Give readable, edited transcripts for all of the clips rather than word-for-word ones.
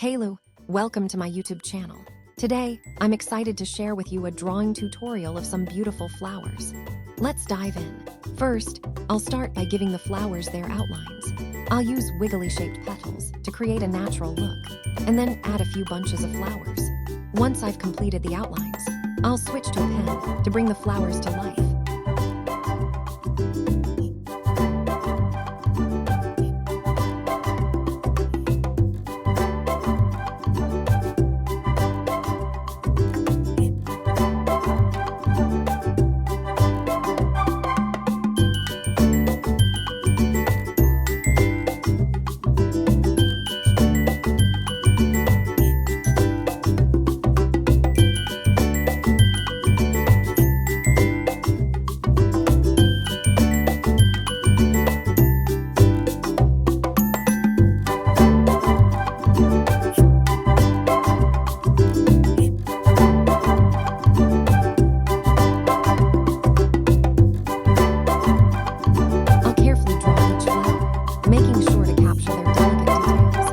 Hey Lou, welcome to my YouTube channel. Today, I'm excited to share with you a drawing tutorial of some beautiful flowers. Let's dive in. First, I'll start by giving the flowers their outlines. I'll use wiggly shaped petals to create a natural look, and then add a few bunches of flowers. Once I've completed the outlines, I'll switch to a pen to bring the flowers to life. Making sure to capture their delicate details.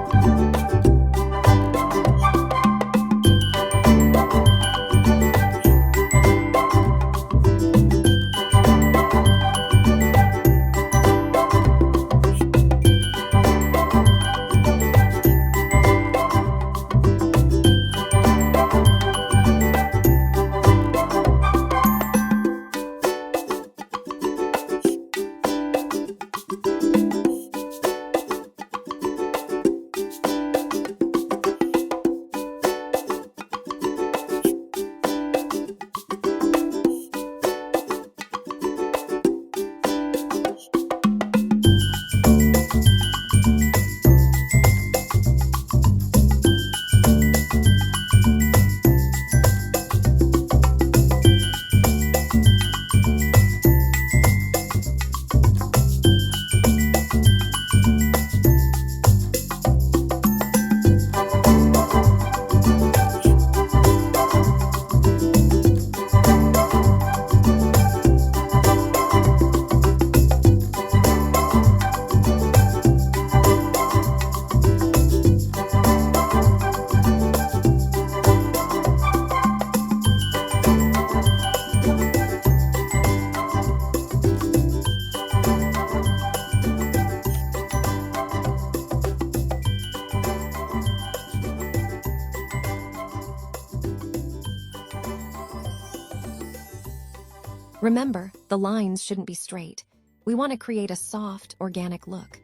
Remember, the lines shouldn't be straight. We want to create a soft, organic look.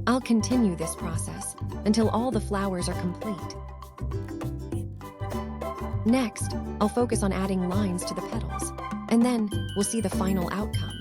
I'll continue this process until all the flowers are complete. Next, I'll focus on adding lines to the petals, and then we'll see the final outcome.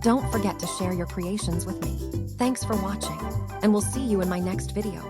Don't forget to share your creations with me. Thanks for watching, and we'll see you in my next video.